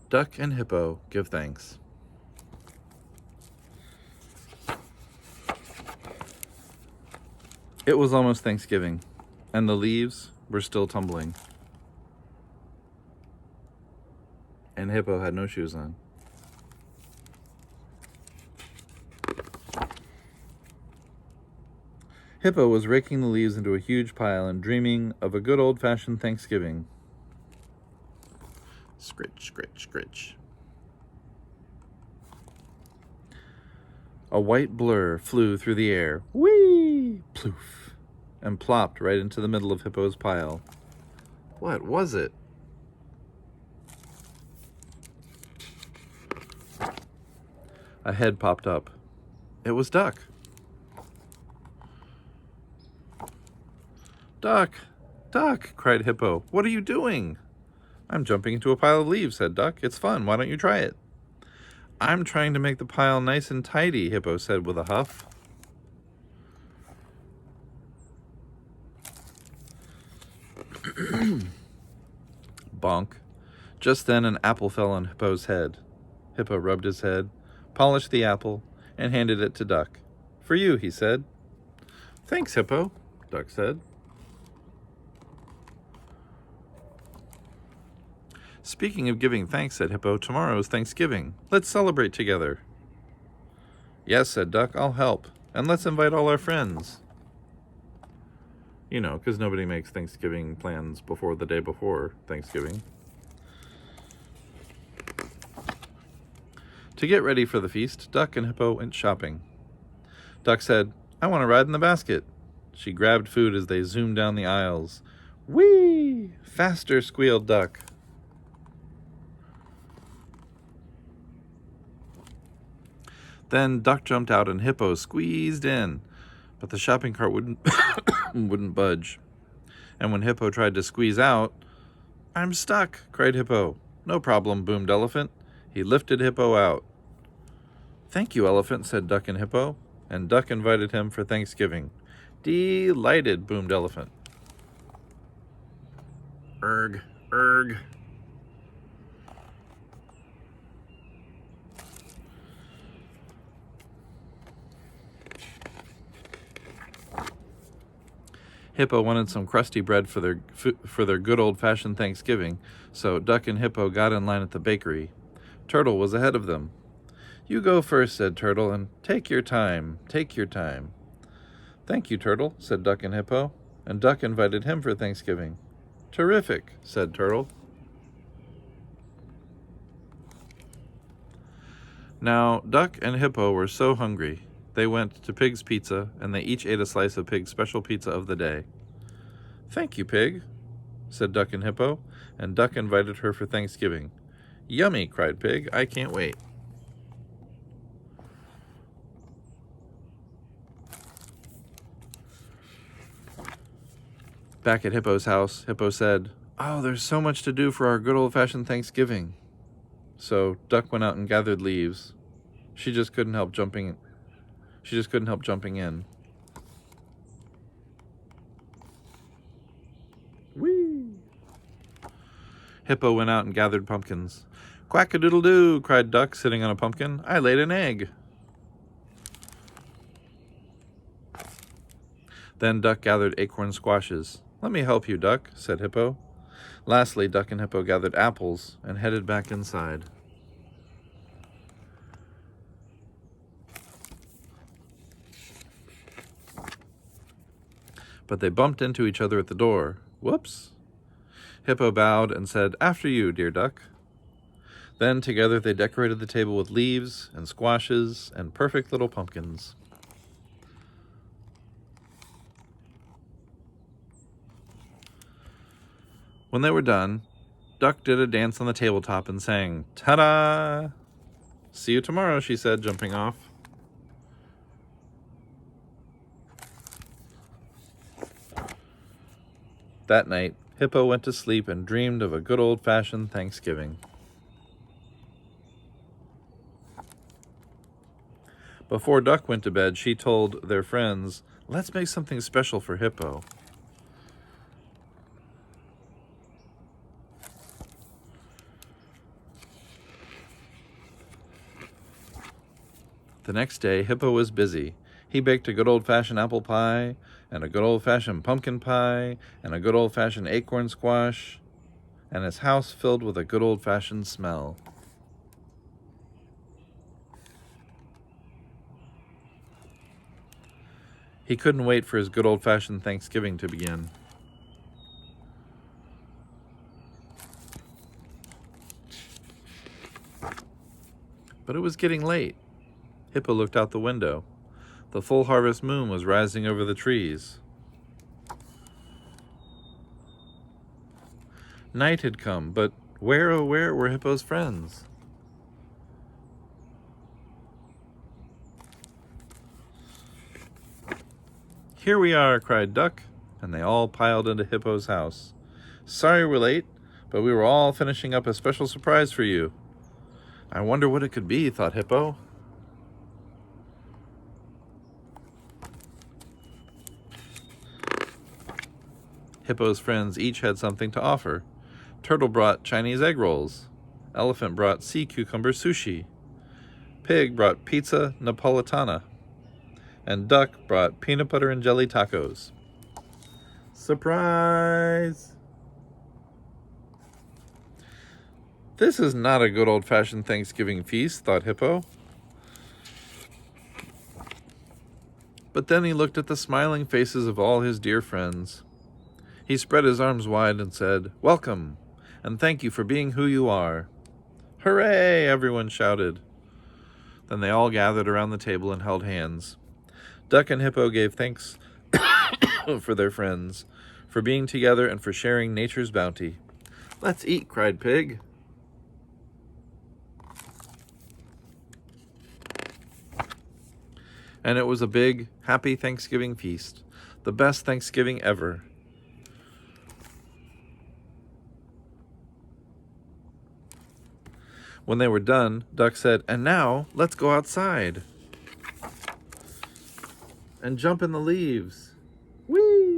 Duck and Hippo give thanks. It was almost Thanksgiving, and the leaves were still tumbling. And Hippo had no shoes on. Hippo was raking the leaves into a huge pile and dreaming of a good old-fashioned Thanksgiving. Scritch, scritch, scritch. A white blur flew through the air. Whee! Ploof! And plopped right into the middle of Hippo's pile. What was it? A head popped up. It was Duck. Duck! Duck! Cried Hippo. What are you doing? I'm jumping into a pile of leaves, said Duck. It's fun. Why don't you try it? I'm trying to make the pile nice and tidy, Hippo said with a huff. Bonk. Just then an apple fell on Hippo's head. Hippo rubbed his head, polished the apple, and handed it to Duck. For you, he said. Thanks, Hippo, Duck said. Speaking of giving thanks, said Hippo, tomorrow is Thanksgiving. Let's celebrate together. Yes, said Duck, I'll help. And let's invite all our friends. You know, because nobody makes Thanksgiving plans before the day before Thanksgiving. To get ready for the feast, Duck and Hippo went shopping. Duck said, I want to ride in the basket. She grabbed food as they zoomed down the aisles. Whee! Faster, squealed Duck. Then Duck jumped out and Hippo squeezed in, but the shopping cart wouldn't budge. And when Hippo tried to squeeze out, I'm stuck, cried Hippo. No problem, boomed Elephant. He lifted Hippo out. Thank you, Elephant, said Duck and Hippo, and Duck invited him for Thanksgiving. Delighted, boomed Elephant. Erg, erg. Hippo wanted some crusty bread for their good old-fashioned Thanksgiving, so Duck and Hippo got in line at the bakery. Turtle was ahead of them. You go first, said Turtle, and take your time, take your time. Thank you, Turtle, said Duck and Hippo, and Duck invited him for Thanksgiving. Terrific, said Turtle. Now, Duck and Hippo were so hungry. They went to Pig's Pizza, and they each ate a slice of Pig's special pizza of the day. Thank you, Pig, said Duck and Hippo, and Duck invited her for Thanksgiving. Yummy, cried Pig. I can't wait. Back at Hippo's house, Hippo said, Oh, there's so much to do for our good old-fashioned Thanksgiving. So Duck went out and gathered leaves. She just couldn't help jumping in. Whee! Hippo went out and gathered pumpkins. Quack-a-doodle-doo, cried Duck, sitting on a pumpkin. I laid an egg. Then Duck gathered acorn squashes. Let me help you, Duck, said Hippo. Lastly, Duck and Hippo gathered apples and headed back inside. But they bumped into each other at the door. Whoops! Hippo bowed and said, After you, dear Duck. Then together they decorated the table with leaves and squashes and perfect little pumpkins. When they were done, Duck did a dance on the tabletop and sang, Ta-da! See you tomorrow, she said, jumping off. That night, Hippo went to sleep and dreamed of a good old-fashioned Thanksgiving. Before Duck went to bed, she told their friends, Let's make something special for Hippo. The next day, Hippo was busy. He baked a good old-fashioned apple pie, and a good old-fashioned pumpkin pie, and a good old-fashioned acorn squash, and his house filled with a good old-fashioned smell. He couldn't wait for his good old-fashioned Thanksgiving to begin. But it was getting late. Hippo looked out the window. The full harvest moon was rising over the trees. Night had come, but where, oh where, were Hippo's friends? "Here we are," cried Duck, and they all piled into Hippo's house. "Sorry we're late, but we were all finishing up a special surprise for you." "I wonder what it could be," thought Hippo. Hippo's friends each had something to offer. Turtle brought Chinese egg rolls. Elephant brought sea cucumber sushi. Pig brought pizza Napolitana. And Duck brought peanut butter and jelly tacos. Surprise! This is not a good old-fashioned Thanksgiving feast, thought Hippo. But then he looked at the smiling faces of all his dear friends. He spread his arms wide and said, "Welcome, and thank you for being who you are." "Hooray!" everyone shouted. Then they all gathered around the table and held hands. Duck and Hippo gave thanks for their friends, for being together and for sharing nature's bounty. "Let's eat," cried Pig. And it was a big, happy Thanksgiving feast, the best Thanksgiving ever. When they were done, Duck said, "And now, let's go outside and jump in the leaves." Whee!